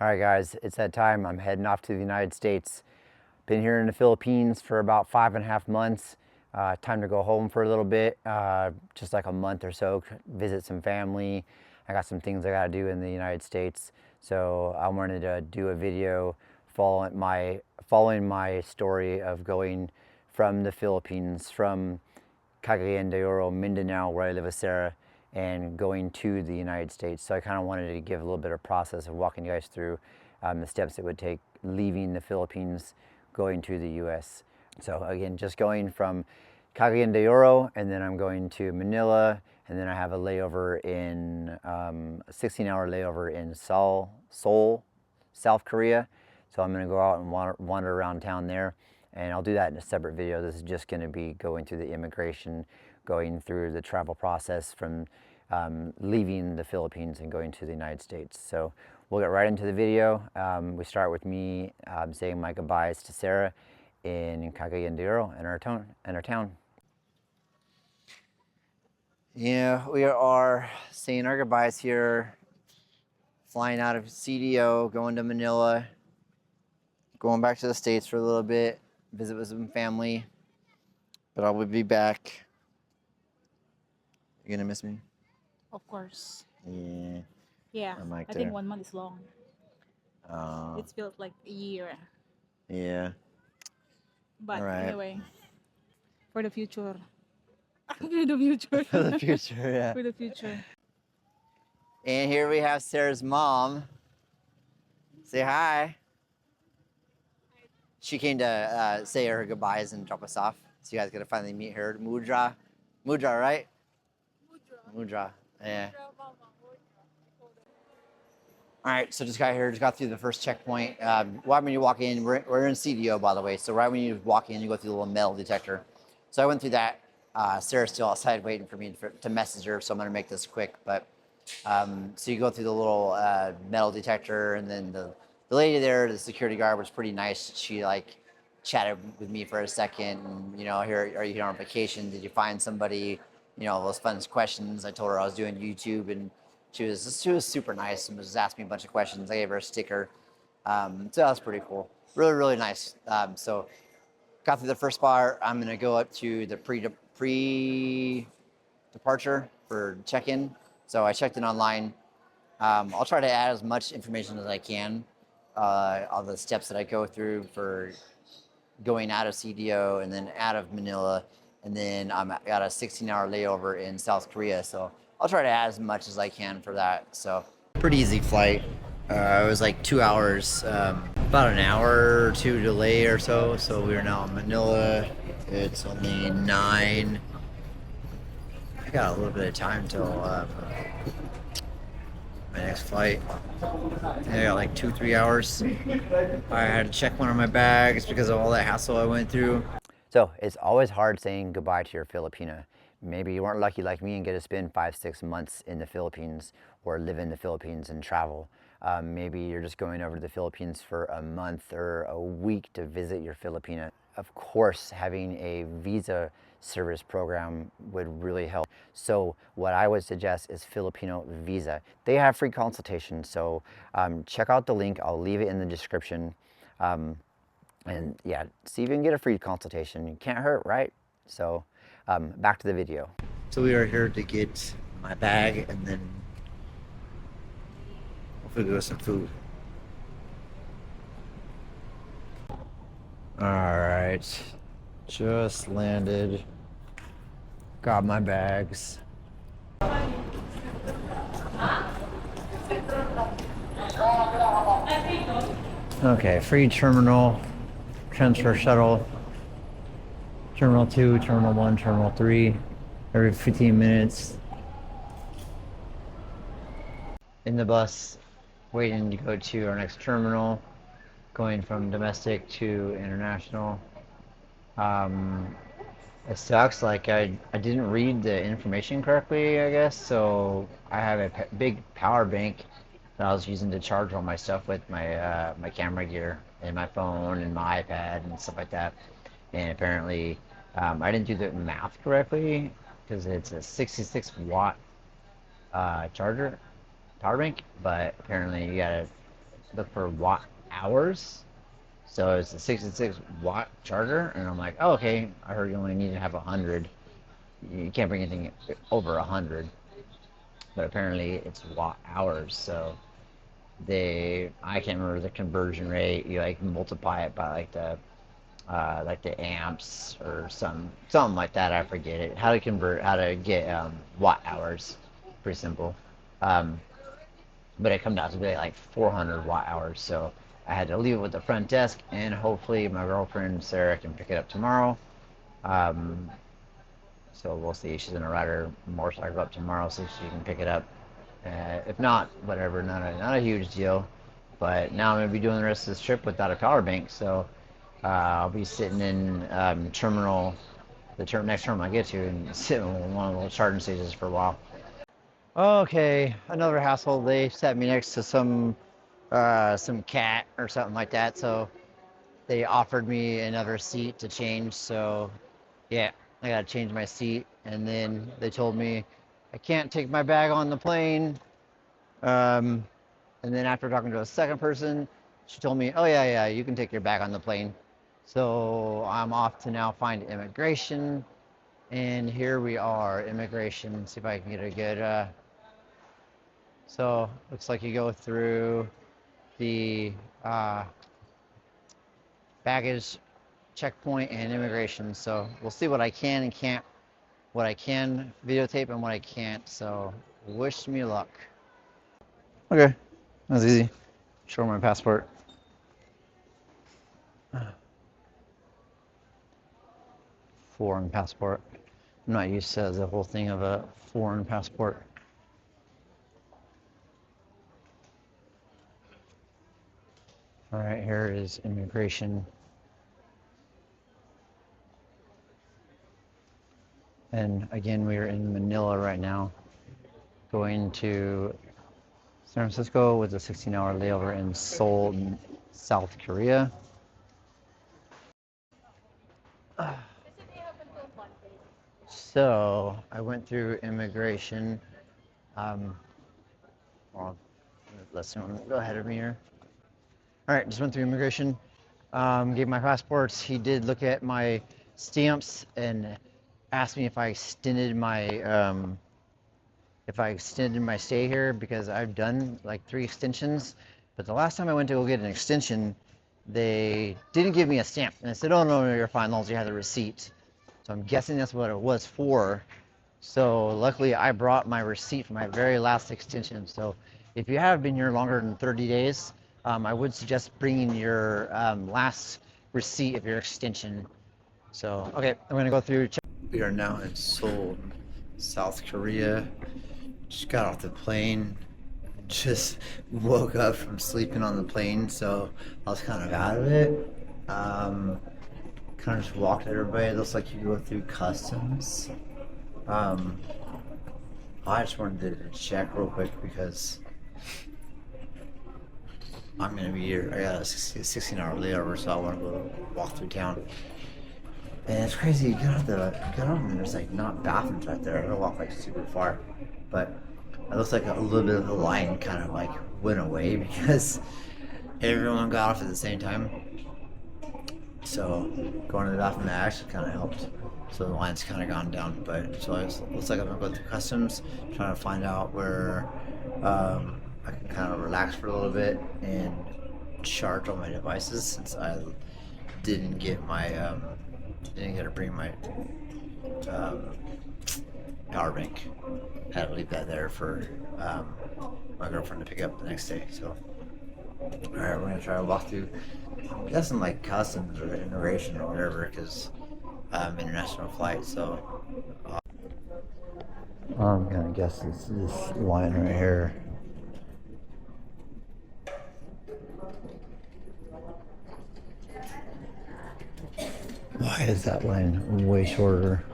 All right, guys, it's that time. I'm heading off to the United States. Been here in the Philippines for about 5.5 months. Time to go home for a little bit, just like a month or so, visit some family. I got some things I gotta do in the United States. So I wanted to do a video following my story of going from the Philippines, from Cagayan de Oro, Mindanao, where I live with Sarah, and going to the United States. So I kind of wanted to give a little bit of process of walking you guys through the steps it would take leaving the Philippines, going to the US. So again, just going from Cagayan de Oro, and then I'm going to Manila, and then I have a layover in, a 16-hour layover in Seoul, South Korea. So I'm gonna go out and wander around town there, and I'll do that in a separate video. This is just gonna be going through the immigration, going through the travel process from leaving the Philippines and going to the United States. So we'll get right into the video. We start with me saying my goodbyes to Sarah in Cagayan de Oro, in our town. Yeah, we are saying our goodbyes here, flying out of CDO, going to Manila, going back to the States for a little bit, visit with some family, but I will be back. You gonna miss me? Of course. Yeah. Yeah. I'm like I think 1 month is long. It feels like a year. Yeah. But All right. anyway, for the future. For the future. For the future, yeah. For the future. And here we have Sarah's mom. Say hi. She came to say her goodbyes and drop us off. So you guys gotta finally meet her. Mudra, right? Mudra. Yeah. All right, so just got here, just got through the first checkpoint. Right when you walk in, we're in CDO, by the way. So right when you walk in, you go through the little metal detector. So I went through that. Sarah's still outside waiting for me to message her, so I'm gonna make this quick. But so you go through the little metal detector, and then the lady there, the security guard, was pretty nice. She like chatted with me for a second. And, here, are you here on vacation? Did you find somebody? Those fun questions. I told her I was doing YouTube, and she was super nice and was asking me a bunch of questions. I gave her a sticker. So that was pretty cool. Really, really nice. So got through the first bar. I'm gonna go up to the pre-departure for check-in. So I checked in online. I'll try to add as much information as I can, all the steps that I go through for going out of CDO and then out of Manila, and then I got a 16-hour layover in South Korea. So I'll try to add as much as I can for that. So pretty easy flight. It was like 2 hours, about an hour or two delay or so. So we are now in Manila. It's only 9. I got a little bit of time till my next flight. I got like 2-3 hours. I had to check one of my bags because of all that hassle I went through. So it's always hard saying goodbye to your Filipina. Maybe you weren't lucky like me and get to spend 5-6 months in the Philippines or live in the Philippines and travel. Maybe you're just going over to the Philippines for a month or a week to visit your Filipina. Of course, having a visa service program would really help. So what I would suggest is Filipino Visa. They have free consultations, so check out the link. I'll leave it in the description. And yeah, see if you can get a free consultation. It can't hurt, right? So back to the video. So we are here to get my bag and then hopefully go get some food. All right, just landed. Got my bags. Okay, free terminal, transfer shuttle, terminal 2, terminal 1, terminal 3, every 15 minutes. In the bus, waiting to go to our next terminal, going from domestic to international. It sucks, like I didn't read the information correctly, I guess, so I have a big power bank that I was using to charge all my stuff with, my my camera gear and my phone and my iPad and stuff like that. And apparently I didn't do the math correctly because it's a 66 watt power bank, but apparently you gotta look for watt hours. So it's a 66-watt charger, and I'm like, oh, okay. I heard you only need to have 100. You can't bring anything over 100, but apparently it's watt hours. So I can't remember the conversion rate. You like multiply it by like the amps or something like that. I forget it. How to get watt hours. Pretty simple. Um, but it comes out to be like 400 watt hours. So I had to leave it with the front desk, and hopefully my girlfriend Sarah can pick it up tomorrow. Um, so we'll see. She's gonna ride her motorcycle up tomorrow so she can pick it up. If not, whatever. Not a huge deal. But now I'm gonna be doing the rest of this trip without a power bank. So I'll be sitting in next terminal I get to, and sitting on one of the little charging stations for a while. Okay, another hassle. They sat me next to some cat or something like that. So they offered me another seat to change. So yeah, I gotta change my seat. And then they told me I can't take my bag on the plane. Um, and then after talking to a second person, she told me, oh yeah, you can take your bag on the plane. So I'm off to now find immigration. And here we are, immigration. See if I can get a good, so looks like you go through the baggage checkpoint and immigration. So we'll see what I can and can't, what I can videotape and what I can't. So wish me luck. Okay, that was easy. Show my passport. Foreign passport. I'm not used to the whole thing of a foreign passport. All right, here is immigration. And again, we are in Manila right now, going to San Francisco with a 16-hour layover in Seoul, South Korea. So I went through immigration. Well, let's go ahead of me here. All right, just went through immigration. Gave my passports. He did look at my stamps and asked me if I extended my stay here, because I've done like 3 extensions. But the last time I went to go get an extension, they didn't give me a stamp, and I said, "Oh no, you're fine, as long as you have the receipt." So I'm guessing that's what it was for. So luckily, I brought my receipt for my very last extension. So if you have been here longer than 30 days, I would suggest bringing your last receipt of your extension. So, okay, I'm gonna go through. We are now in Seoul, South Korea. Just got off the plane. Just woke up from sleeping on the plane, so I was kind of out of it. Kind of just walked at everybody. It looks like you go through customs. I just wanted to check real quick because I'm gonna be here. I got a 16-hour layover, so I want to go walk through town. And it's crazy. You get out and there's like not bathrooms right there. I don't walk like super far, but it looks like a little bit of the line kind of like went away because everyone got off at the same time. So going to the bathroom that actually kind of helped. So the line's kind of gone down, but so it looks like I'm gonna go through customs, trying to find out where I can kind of relax for a little bit and charge all my devices, since I didn't get to bring my power bank. Had to leave that there for my girlfriend to pick up the next day. So all right, we're gonna try to walk through. That's in like customs or immigration or whatever, because international flight. So I'm gonna guess this line right here. Why is that line way shorter?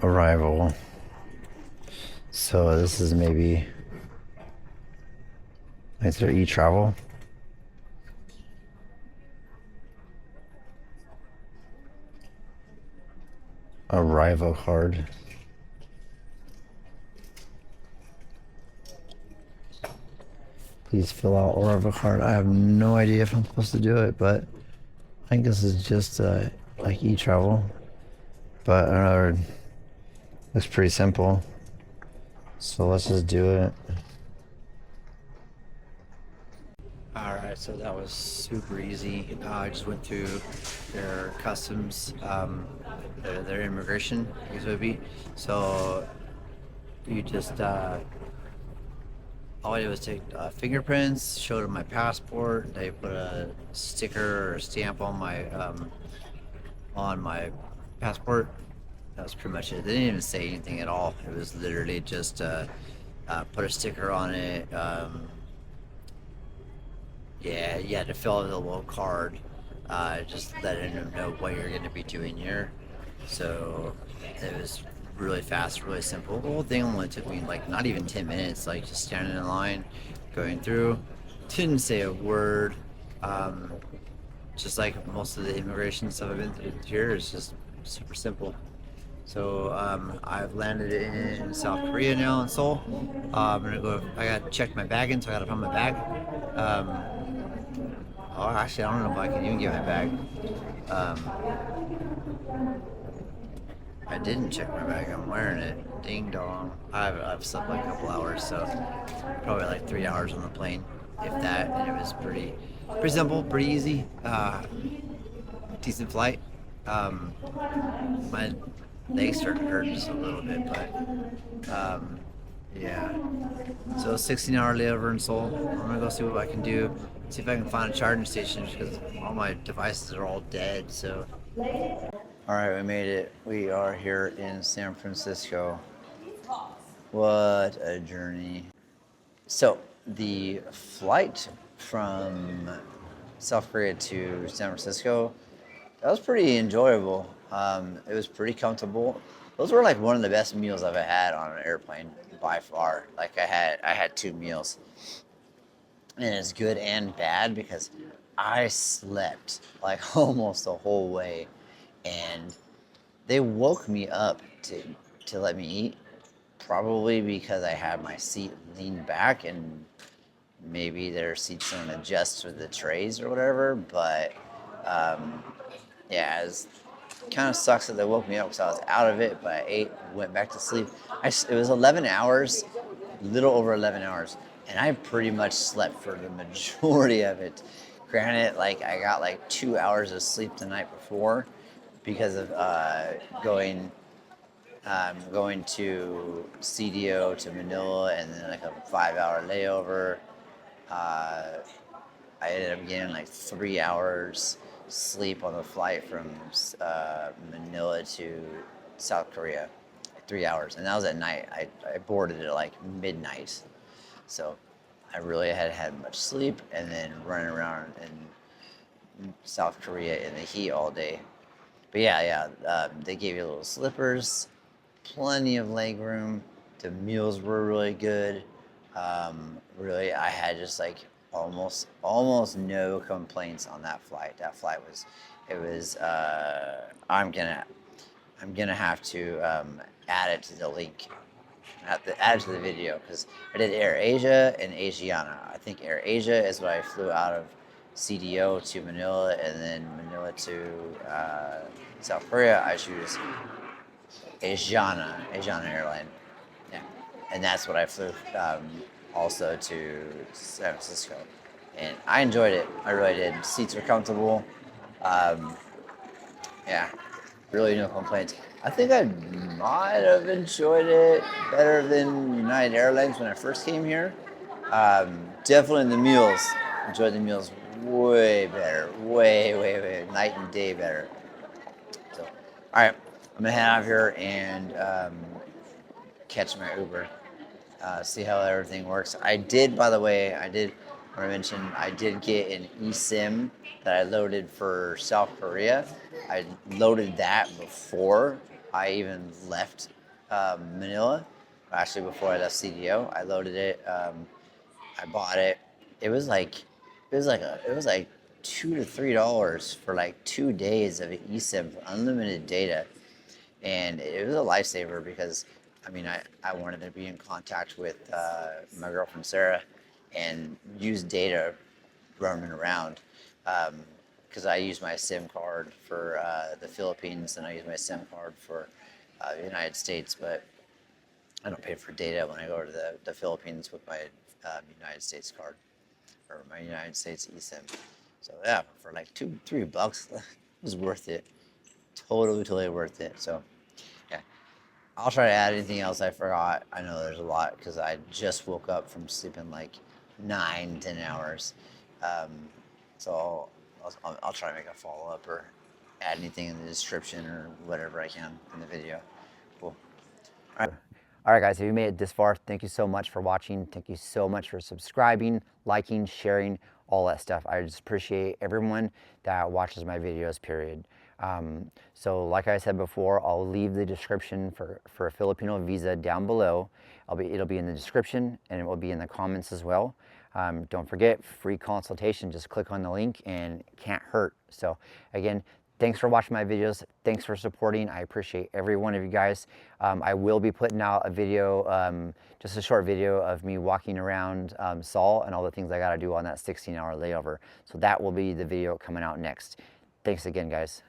arrival. So this is maybe, is there e-travel? Arrival card. Please fill out arrival card. I have no idea if I'm supposed to do it, but I think this is just like e-travel. But looks pretty simple. So let's just do it. Alright, so that was super easy. I just went through their customs, their immigration, I guess it would be. So you just, all I did was take fingerprints, showed them my passport. They put a sticker or a stamp on my passport. That was pretty much it. They didn't even say anything at all. It was literally just put a sticker on it. Yeah, you had to fill out a little card, just letting them know what you're going to be doing here. So it was really fast, really simple. The whole thing only took me like not even 10 minutes, like just standing in line, going through. Didn't say a word. Just like most of the immigration stuff I've been through here, it's just super simple. So I've landed in South Korea now in Seoul. I'm gonna go. I got to check my bag in, so I got to find my bag. Um, oh, actually, I don't know if I can even get my bag. I didn't check my bag. I'm wearing it. Ding dong. I've slept like a couple hours, so probably like 3 hours on the plane, if that. And it was pretty simple, pretty easy. Decent flight. My legs started to hurt just a little bit, but yeah. So 16-hour layover in Seoul. I'm gonna go see what I can do. See if I can find a charging station because all my devices are all dead. So. All right, we made it. We are here in San Francisco. What a journey. So the flight from South Korea to San Francisco, that was pretty enjoyable. It was pretty comfortable. Those were like one of the best meals I've had on an airplane by far. Like I had 2 meals, and it's good and bad because I slept like almost the whole way, and they woke me up to let me eat, probably because I had my seat leaned back and maybe their seats don't adjust with the trays or whatever. But yeah, it kind of sucks that they woke me up because I was out of it. But I ate, went back to sleep. It was 11 hours, little over 11 hours, and I pretty much slept for the majority of it. Granted, like I got like 2 hours of sleep the night before because of going to CDO to Manila and then like a 5-hour layover. I ended up getting like 3 hours sleep on the flight from Manila to South Korea. 3 hours, and that was at night. I boarded at like midnight, so I really hadn't had much sleep, and then running around in South Korea in the heat all day. But yeah, they gave you little slippers, plenty of leg room. The meals were really good. Really, I had just like almost no complaints on that flight. That flight was, it was. I'm gonna have to add it to the link. I have to add it to the video because I did Air Asia and Asiana. I think Air Asia is what I flew out of CDO to Manila, and then Manila to South Korea. I choose Asiana airline. Yeah, and that's what I flew also to San Francisco, and I enjoyed it. I really did. Seats were comfortable. Yeah, really no complaints. I think I might have enjoyed it better than United Airlines when I first came here. Definitely the meals. Enjoyed the meals way better. Way night and day better. So, all right, I'm gonna head out of here and catch my Uber. See how everything works. I did, by the way, I want to mention, I did get an eSIM that I loaded for South Korea. I loaded that before I even left Manila. Actually, before I left CDO, I loaded it. I bought it. It was like $2 to $3 for like 2 days of eSIM for unlimited data, and it was a lifesaver because I mean I wanted to be in contact with my girlfriend Sarah and use data roaming around because I use my SIM card for the Philippines and I use my SIM card for the United States, but I don't pay for data when I go to the Philippines with my United States card or my United States eSIM. So yeah, for like $2-3, it was worth it. Totally worth it. So yeah, I'll try to add anything else I forgot. I know there's a lot because I just woke up from sleeping like 9-10 hours. Um, so I'll try to make a follow up or add anything in the description or whatever I can in the video. Cool. All right. All right, guys, if you made it this far, thank you so much for watching. Thank you so much for subscribing, liking, sharing, all that stuff. I just appreciate everyone that watches my videos, period. So like I said before, I'll leave the description for a Filipino visa down below. It'll be in the description and it will be in the comments as well. Don't forget, free consultation. Just click on the link and it can't hurt. So again, thanks for watching my videos. Thanks for supporting. I appreciate every one of you guys. I will be putting out a video, just a short video of me walking around Seoul and all the things I got to do on that 16-hour layover. So that will be the video coming out next. Thanks again, guys.